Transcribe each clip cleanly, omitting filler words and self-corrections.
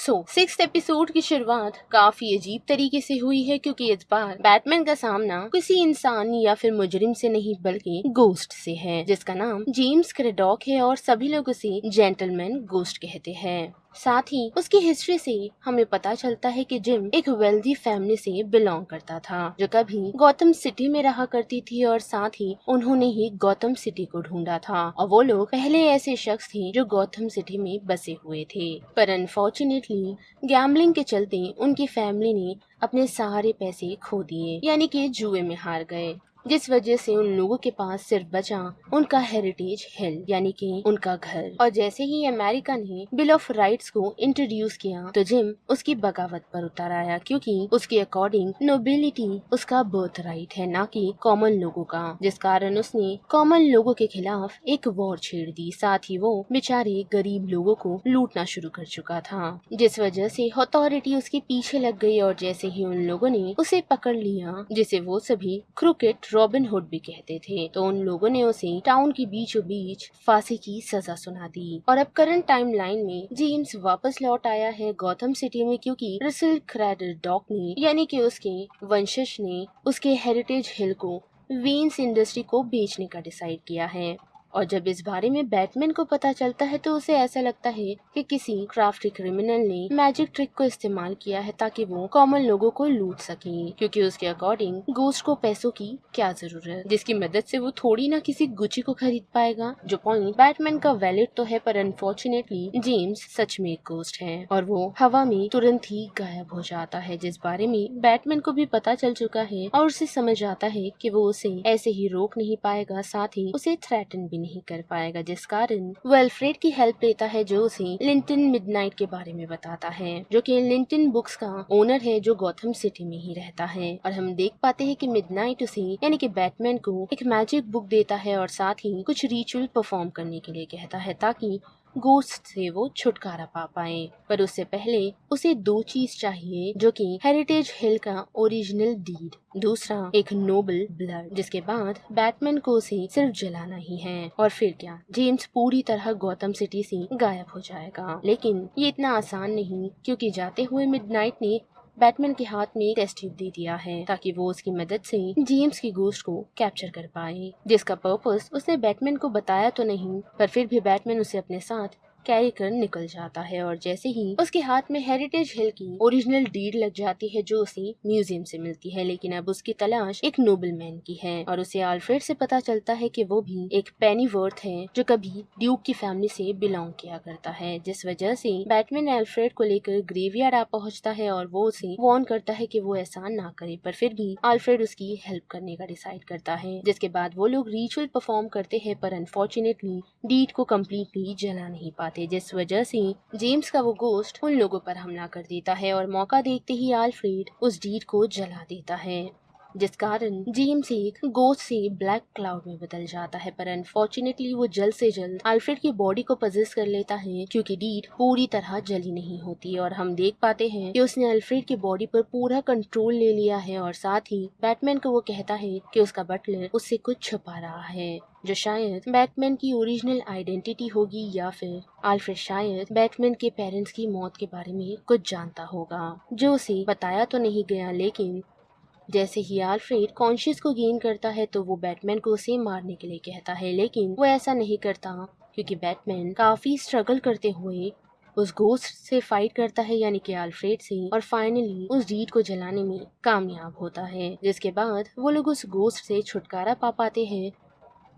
Sixth episode की शुरुआत काफी अजीब तरीके से हुई है, क्योंकि इस बार बैटमैन का सामना किसी इंसान या फिर मुजरिम से नहीं बल्कि गोस्ट से है, जिसका नाम जेम्स क्रेडॉक है और सभी लोग उसे जेंटलमैन गोस्ट कहते हैं। साथ ही उसकी हिस्ट्री से हमें पता चलता है कि जिम एक वेल्दी फैमिली से बिलोंग करता था, जो कभी गौतम सिटी में रहा करती थी और साथ ही उन्होंने ही गौतम सिटी को ढूंढा था और वो लोग पहले ऐसे शख्स थे जो गौतम सिटी में बसे हुए थे। पर अनफॉर्चुनेटली गैम्बलिंग के चलते उनकी फैमिली ने अपने सारे पैसे खो दिए, यानी कि जुए में हार गए, जिस वजह से उन लोगों के पास सिर्फ बचा उनका हेरिटेज हिल, यानी कि उनका घर। और जैसे ही अमेरिका ने बिल ऑफ राइट्स को इंट्रोड्यूस किया तो जिम उसकी बगावत पर उतर आया, क्योंकि उसके अकॉर्डिंग नोबिलिटी उसका बर्थ राइट है, ना कि कॉमन लोगों का, जिस कारण उसने कॉमन लोगों के खिलाफ एक वॉर छेड़ दी। साथ ही वो बेचारे गरीब लोगों को लूटना शुरू कर चुका था, जिस वजह से अथॉरिटी उसके पीछे लग गई। और जैसे ही उन लोगों ने उसे पकड़ लिया, जिसे वो सभी क्रिकेट रॉबिन हुड भी कहते थे, तो उन लोगों ने उसे टाउन के बीचों बीच फांसी की सजा सुना दी। और अब करंट टाइमलाइन में जेम्स वापस लौट आया है गौतम सिटी में, क्योंकि रसेल क्रेडॉक ने, यानी कि उसके वंशज ने, उसके हेरिटेज हिल को वेन्स इंडस्ट्री को बेचने का डिसाइड किया है। और जब इस बारे में बैटमैन को पता चलता है तो उसे ऐसा लगता है कि किसी क्राफ्टी क्रिमिनल ने मैजिक ट्रिक को इस्तेमाल किया है ताकि वो कॉमन लोगों को लूट सके, क्योंकि उसके अकॉर्डिंग गोस्ट को पैसों की क्या जरूरत, जिसकी मदद से वो थोड़ी ना किसी गुची को खरीद पाएगा। जो पॉइंट बैटमैन का वैलिड तो है, पर अनफॉर्चुनेटली जेम्स सच में एक गोस्ट है और वो हवा में तुरंत ही गायब हो जाता है, जिस बारे में बैटमैन को भी पता चल चुका है और उसे समझ आता है कि वो उसे ऐसे ही रोक नहीं पाएगा, साथ ही उसे थ्रेटन भी नहीं कर पाएगा, जिस कारण वो अल्फ्रेड की हेल्प लेता है, जो उसे लिंटन मिडनाइट के बारे में बताता है, जो कि लिंटन बुक्स का ओनर है, जो गॉथम सिटी में ही रहता है। और हम देख पाते हैं कि मिडनाइट उसे, यानी कि बैटमैन को, एक मैजिक बुक देता है और साथ ही कुछ रिचुअल परफॉर्म करने के लिए कहता है ताकि गोस्ट से वो छुटकारा पा पाए। पर उससे पहले उसे दो चीज चाहिए, जो कि हेरिटेज हिल का ओरिजिनल डीड, दूसरा एक नोबल ब्लड, जिसके बाद बैटमैन को उसे सिर्फ जलाना ही है और फिर क्या, जेम्स पूरी तरह गौतम सिटी से गायब हो जाएगा। लेकिन ये इतना आसान नहीं, क्योंकि जाते हुए मिडनाइट ने बैटमैन के हाथ में एक टेस्ट ट्यूब दे दिया है ताकि वो उसकी मदद से जेम्स की गोस्ट को कैप्चर कर पाए, जिसका पर्पस उसने बैटमैन को बताया तो नहीं, पर फिर भी बैटमैन उसे अपने साथ कैरी कर निकल जाता है। और जैसे ही उसके हाथ में हेरिटेज हिल की ओरिजिनल डीड लग जाती है, जो उसे म्यूजियम से मिलती है, लेकिन अब उसकी तलाश एक नोबलमैन की है और उसे अल्फ्रेड से पता चलता है कि वो भी एक पेनीवर्थ है, जो कभी ड्यूक की फैमिली से बिलोंग किया करता है, जिस वजह से बैटमैन अल्फ्रेड को लेकर ग्रेवयार्ड आ पहुंचता है और वो उसे वार्न करता है कि वो ऐसा ना करे, पर फिर भी अल्फ्रेड उसकी हेल्प करने का डिसाइड करता है, जिसके बाद वो लोग रिचुअल परफॉर्म करते हैं, पर अनफॉर्चुनेटली डीड को कम्प्लीटली जला नहीं पाते, जिस वजह से जेम्स का वो गोस्ट उन लोगों पर हमला कर देता है और मौका देखते ही अल्फ्रेड उस डीड को जला देता है, जिस कारण जेम्स एक गोस्ट से ब्लैक क्लाउड में बदल जाता है। पर अनफॉर्चुनेटली वो जल्द से जल्द अल्फ्रेड की बॉडी को पजेस कर लेता है, क्योंकि डीड पूरी तरह जली नहीं होती और हम देख पाते हैं कि उसने अल्फ्रेड की बॉडी पर पूरा कंट्रोल ले लिया है और साथ ही बैटमैन को वो कहता है कि उसका बटलर उससे कुछ छुपा रहा है, जो शायद बैटमैन की ओरिजिनल आइडेंटिटी होगी, या फिर अल्फ्रेड शायद बैटमैन के पेरेंट्स की मौत के बारे में कुछ जानता होगा, जो उसे बताया तो नहीं गया। लेकिन जैसे ही अल्फ्रेड कॉन्शियस को गेन करता है तो वो बैटमैन को उसे मारने के लिए कहता है, लेकिन वो ऐसा नहीं करता, क्योंकि बैटमैन काफी स्ट्रगल करते हुए उस गोस्ट से फाइट करता है, यानी कि अल्फ्रेड से, और फाइनली उस डीड को जलाने में कामयाब होता है, जिसके बाद वो लोग उस गोस्ट से छुटकारा पा पाते हैं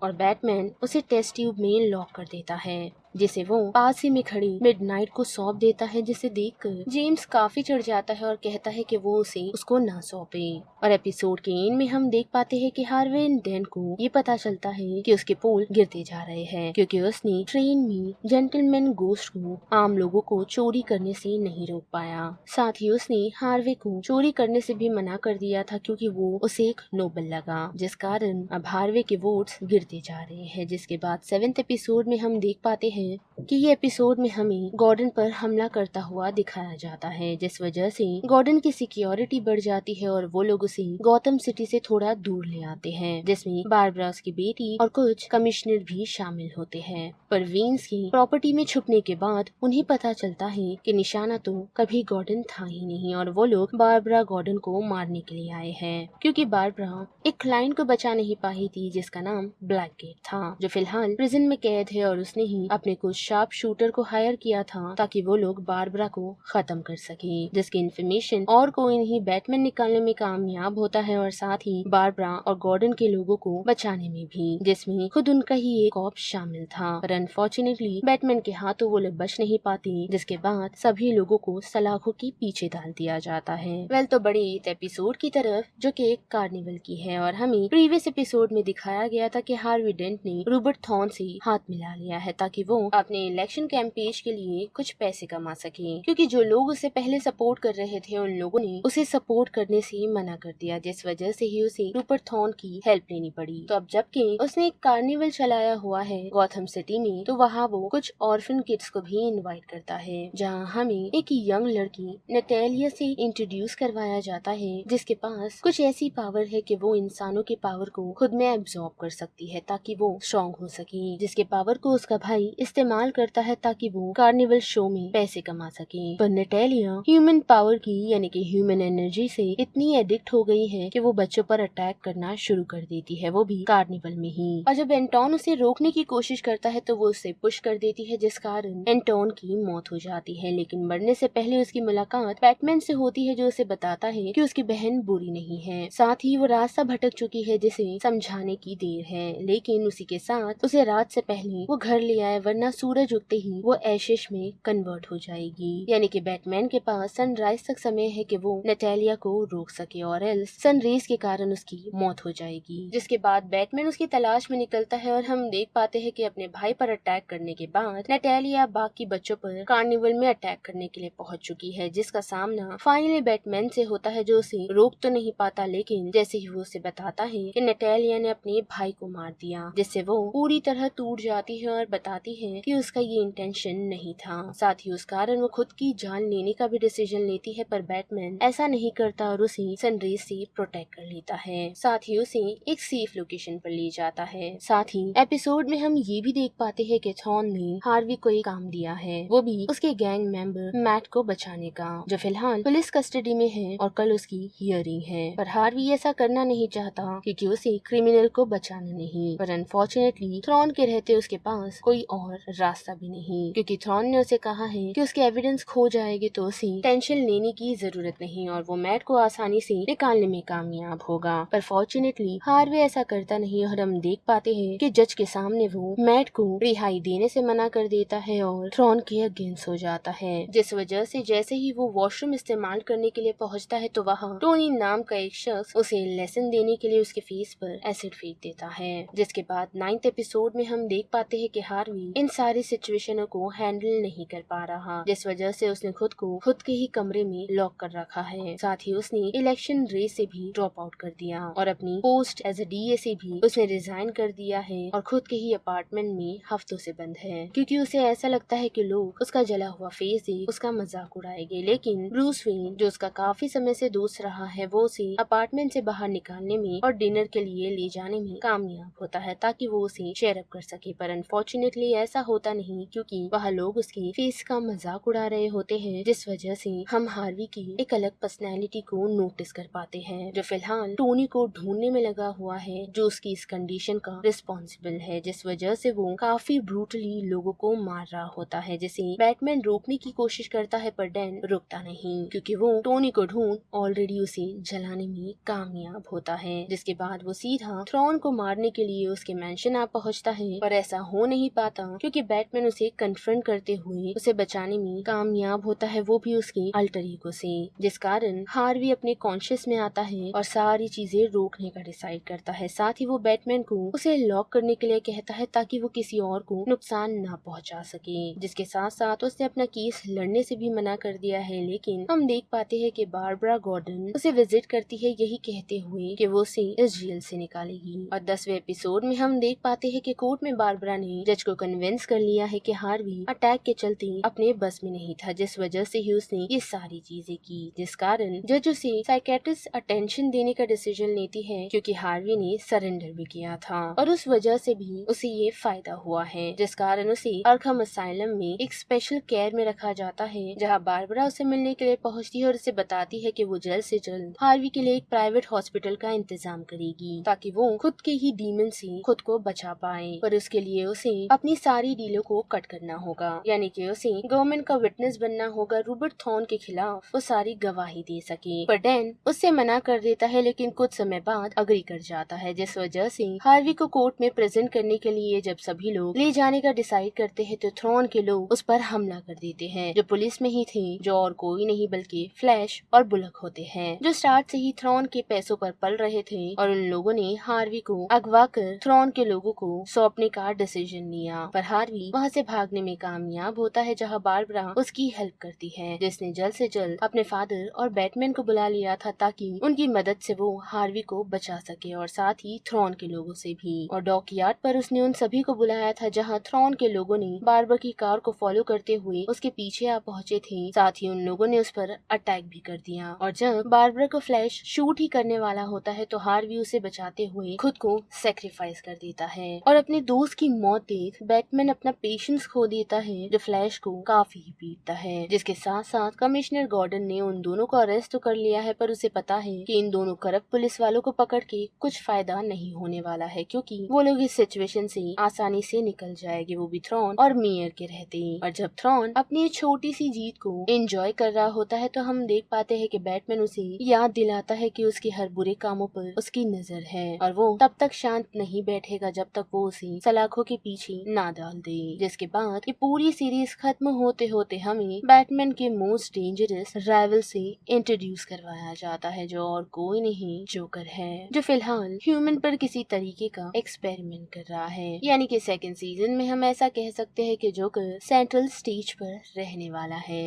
और बैटमैन उसे टेस्ट ट्यूब में लॉक कर देता है, जिसे वो पास ही में खड़ी मिडनाइट को सौंप देता है, जिसे देखकर जेम्स काफी चिढ़ जाता है और कहता है कि वो उसे उसको ना सौंपे। और एपिसोड के एंड में हम देख पाते हैं कि हार्वे डेंट को ये पता चलता है कि उसके पोल गिरते जा रहे हैं, क्योंकि उसने ट्रेन में जेंटलमैन गोस्ट को आम लोगों को चोरी करने से नहीं रोक पाया। साथ ही उसने हार्वे को चोरी करने से भी मना कर दिया था, क्योंकि वो उसे एक नोबल लगा, जिस कारण अब हार्वे के वोट्स गिरते जा रहे हैं। जिसके बाद 7th एपिसोड में हम देख पाते हैं है कि ये एपिसोड में हमें गॉर्डन पर हमला करता हुआ दिखाया जाता है, जिस वजह से गॉर्डन की सिक्योरिटी बढ़ जाती है और वो लोग उसे गौतम सिटी से थोड़ा दूर ले आते हैं, जिसमें बारबरा की बेटी और कुछ कमिश्नर भी शामिल होते हैं। पर वेन्स की प्रॉपर्टी में छुपने के बाद उन्हें पता चलता है कि निशाना तो कभी गॉर्डन था ही नहीं और वो लोग बारबरा गॉर्डन को मारने के लिए आए हैं, क्योंकि बारबरा एक क्लाइंट को बचा नहीं पाई थी जिसका नाम ब्लैकगेट था, जो फिलहाल प्रिजन में कैद है और उसने ही अपने कुछ शार्प शूटर को हायर किया था ताकि वो लोग बारबरा को खत्म कर सके, जिसकी इन्फॉर्मेशन और कोई नहीं बैटमैन निकालने में कामयाब होता है और साथ ही बारबरा और गॉर्डन के लोगों को बचाने में भी, जिसमें खुद उनका ही एक कॉप शामिल था। पर अनफॉर्चुनेटली बैटमैन के हाथों वो लोग बच नहीं पाते, जिसके बाद सभी लोगों को सलाखों के पीछे डाल दिया जाता है। वेल तो बड़े एपिसोड की तरफ जो कि एक कार्निवल की है और हमें प्रीवियस एपिसोड में दिखाया गया था कि हार्वी डेंट ने रॉबर्ट थॉर्न से हाथ मिला लिया है ताकि वो अपने इलेक्शन कैंपेन के लिए कुछ पैसे कमा सके, क्योंकि जो लोग उसे पहले सपोर्ट कर रहे थे उन लोगों ने उसे सपोर्ट करने से मना कर दिया, जिस वजह से ही उसे रॉबर्ट थॉर्न की हेल्प लेनी पड़ी। तो अब जबकि उसने एक कार्निवल चलाया हुआ है गॉथम सिटी में, तो वहाँ वो कुछ ऑर्फन किड्स को भी इनवाइट करता है, जहाँ हमें एक यंग लड़की नटेलिया से इंट्रोड्यूस करवाया जाता है, जिसके पास कुछ ऐसी पावर है कि वो इंसानों के पावर को खुद में एब्जॉर्ब कर सकती है ताकि वो स्ट्रॉन्ग हो सके, जिसके पावर को उसका भाई इस्तेमाल करता है ताकि वो कार्निवल शो में पैसे कमा सके। पर नटेलिया ह्यूमन पावर की यानी कि ह्यूमन एनर्जी से इतनी एडिक्ट हो गई है कि वो बच्चों पर अटैक करना शुरू कर देती है, वो भी कार्निवल में ही। और जब एंटोन उसे रोकने की कोशिश करता है तो वो उसे पुश कर देती है, जिस कारण एंटोन की मौत हो जाती है। लेकिन मरने से पहले उसकी मुलाकात बैटमैन से होती है, जो उसे बताता है कि उसकी बहन बुरी नहीं है, साथ ही वो रास्ता भटक चुकी है जिसे समझाने की देर है, लेकिन उसी के साथ उसे रात से पहले वो घर ले आए, वरना सूरज उगते ही वो एशेश में कन्वर्ट हो जाएगी। यानी कि बैटमैन के पास सनराइज तक समय है कि वो नटेलिया को रोक सके और एल्स सनरेज के कारण उसकी मौत हो जाएगी। जिसके बाद बैटमैन उसकी तलाश में निकलता है और हम देख पाते हैं कि अपने भाई पर अटैक करने के बाद नटेलिया बाकी बच्चों पर कार्निवल में अटैक करने के लिए पहुंच चुकी है, जिसका सामना फाइनली बैटमैन से होता है, जो उसे रोक तो नहीं पाता, लेकिन जैसे ही वो उसे बताता है कि नटेलिया ने अपने भाई को मार दिया, जिससे वो पूरी तरह टूट जाती है और बताती है कि उसका ये इंटेंशन नहीं था। साथ ही उस कारण वो खुद की जान लेने का भी डिसीजन लेती है, पर बैटमैन ऐसा नहीं करता और उसे सनरेज से प्रोटेक्ट कर लेता है। साथ ही उसे एक सेफ लोकेशन पर ले जाता है। साथ ही एपिसोड में हम ये भी देख पाते हैं कि थॉर्न ने हार्वी को एक काम दिया है, वो भी उसके गैंग मेंबर मैट को बचाने का, जो फिलहाल पुलिस कस्टडी में है और कल उसकी हियरिंग है। पर हार्वी ऐसा करना नहीं चाहता क्योंकि उसे क्रिमिनल को बचाना नहीं, पर अनफॉर्चुनेटली थ्रॉन के रहते उसके पास कोई और रास्ता भी नहीं, क्योंकि थ्रॉन ने उसे कहा है कि उसके एविडेंस खो जाएगी तो उसे टेंशन लेने की जरूरत नहीं और वो मैट को आसानी से निकालने में कामयाब होगा। पर फॉर्चुनेटली हार्वी ऐसा करता नहीं और हम देख पाते हैं कि जज के सामने वो मैट को रिहाई देने से मना कर देता है और थ्रॉन के अगेंस्ट हो जाता है, जिस वजह से जैसे ही वो वॉशरूम इस्तेमाल करने के लिए पहुंचता है तो वहाँ टोनी नाम का एक शख्स उसे लेसन देने के लिए उसके फेस पर एसिड फेंक देता है। जिसके बाद 9th एपिसोड में हम देख पाते हैं कि हार्वी इन सारी सिचुएशनों को हैंडल नहीं कर पा रहा, जिस वजह से उसने खुद को खुद के ही कमरे में लॉक कर रखा है। साथ ही उसने इलेक्शन रेस से भी ड्रॉप आउट कर दिया और अपनी पोस्ट एज ए डीए से भी उसने रिजाइन कर दिया है और खुद के ही अपार्टमेंट में हफ्तों से बंद है, क्योंकि उसे ऐसा लगता है कि लोग उसका जला हुआ फेस देख उसका मजाक उड़ाएंगे। लेकिन ब्रूस वेन जो उसका काफी समय से दोस्त रहा है, वो उसे अपार्टमेंट से बाहर निकालने में और डिनर के लिए ले जाने में कामयाब होता है ताकि वो उसे शेयर अप कर सके। पर अनफॉर्चुनेटली ऐसा होता नहीं, क्योंकि वह लोग उसकी फेस का मजाक उड़ा रहे होते हैं, जिस वजह से हम हार्वी की एक अलग पर्सनैलिटी को नोटिस कर पाते हैं, जो फिलहाल टोनी को ढूंढने में लगा हुआ है, जो उसकी इस कंडीशन का रिस्पॉन्सिबल है, जिस वजह से वो काफी ब्रूटली लोगों को मार रहा होता है, जिसे बैटमैन रोकने की कोशिश करता है पर डैन रुकता नहीं, क्योंकि वो टोनी को ढूंढ ऑलरेडी उसे जलाने में कामयाब होता है। जिसके बाद वो सीधा थ्रॉन को मारने के लिए उसके मैंशन आ पहुंचता है, पर ऐसा हो नहीं पाता क्योंकि बैटमैन उसे कन्फ्रंट करते हुए उसे बचाने में कामयाब होता है, वो भी उसके अल्टर ईगो से, जिस कारण हार्वी अपने कॉन्शियस में आता है और सारी चीजें रोकने का डिसाइड करता है। साथ ही वो बैटमैन को उसे लॉक करने के लिए कहता है ताकि वो किसी और को नुकसान ना पहुंचा सके, जिसके साथ साथ उसने अपना केस लड़ने से भी मना कर दिया है। लेकिन हम देख पाते हैं कि बारबरा गॉर्डन उसे विजिट करती है, यही कहते हुए कि वो उसे इस जेल से निकालेगी। और 10वें एपिसोड में हम देख पाते हैं कि कोर्ट में बारबरा ने जज को कन्विंस कन्विंस कर लिया है कि हार्वी अटैक के चलते अपने बस में नहीं था, जिस वजह से ही उसने ये सारी चीजें की, जिस कारण जज उसे साइकेट्रिस्ट अटेंशन देने का डिसीजन लेती है, क्योंकि हार्वी ने सरेंडर भी किया था और उस वजह से भी उसे ये फायदा हुआ है, जिस कारण उसे आर्खम असाइलम में एक स्पेशल केयर में रखा जाता है, जहाँ बारबरा उसे मिलने के लिए पहुँचती है और उसे बताती है कि वो जल्द से जल्द हार्वी के लिए एक प्राइवेट हॉस्पिटल का इंतजाम करेगी, ताकि वो खुद के ही डीमन से खुद को बचा पाए। पर उसके लिए उसे अपनी सारी डीलों को कट करना होगा, यानी कि उसे गवर्नमेंट का विटनेस बनना होगा रूबर्ट थॉर्न के खिलाफ वो सारी गवाही दे सके। पर डैन उससे मना कर देता है, लेकिन कुछ समय बाद अग्री कर जाता है, जिस वजह से हार्वी को कोर्ट में प्रेजेंट करने के लिए जब सभी लोग ले जाने का डिसाइड करते हैं, तो थ्रॉन के लोग उस पर हमला कर देते हैं, जो पुलिस में ही थे, जो और कोई नहीं बल्कि फ्लैश और बुलक होते हैं, जो स्टार्ट से ही थ्रॉन के पैसों पर पल रहे थे। और उन लोगों ने हार्वी को अगवा कर थ्रॉन के लोगों को सौंपने का डिसीजन लिया। पर हार्वी वहाँ से भागने में कामयाब होता है, जहाँ बारबरा उसकी हेल्प करती है, जिसने जल्द से जल्द अपने फादर और बैटमैन को बुला लिया था, ताकि उनकी मदद से वो हार्वी को बचा सके और साथ ही थ्रॉन के लोगों से भी। और डॉकयार्ड पर उसने उन सभी को बुलाया था, जहाँ थ्रॉन के लोगों ने बारबरा की कार को फॉलो करते हुए उसके पीछे आ पहुँचे थे। साथ ही उन लोगों ने उस पर अटैक भी कर दिया, और जब बारबरा को फ्लैश शूट ही करने वाला होता है, तो हार्वी उसे बचाते हुए खुद को सेक्रीफाइस कर देता है। और अपने दोस्त की मौत देख बैटमैन अपना पेशेंस खो देता है, जो फ्लैश को काफी पीटता है। जिसके साथ साथ कमिश्नर गॉर्डन ने उन दोनों को अरेस्ट तो कर लिया है, पर उसे पता है कि इन दोनों करप्ट पुलिस वालों को पकड़ के कुछ फायदा नहीं होने वाला है, क्योंकि वो लोग इस सिचुएशन से आसानी से निकल जाएंगे, वो भी थ्रॉन और मेयर के रहते। और जब थ्रॉन अपनी छोटी सी जीत को एंजॉय कर रहा होता है, तो हम देख पाते हैं कि बैटमैन उसे याद दिलाता है कि उसके हर बुरे कामों पर उसकी नजर है, और वो तब तक शांत नहीं बैठेगा जब तक वो उसे सलाखों के पीछे ना डाल दे। जिसके बाद ये पूरी सीरीज खत्म होते होते हमें बैटमैन के मोस्ट डेंजरस राइवल से इंट्रोड्यूस करवाया जाता है, जो और कोई नहीं जोकर है, जो फिलहाल ह्यूमन पर किसी तरीके का एक्सपेरिमेंट कर रहा है। यानी कि सेकंड सीजन में हम ऐसा कह सकते हैं कि जोकर सेंट्रल स्टेज पर रहने वाला है।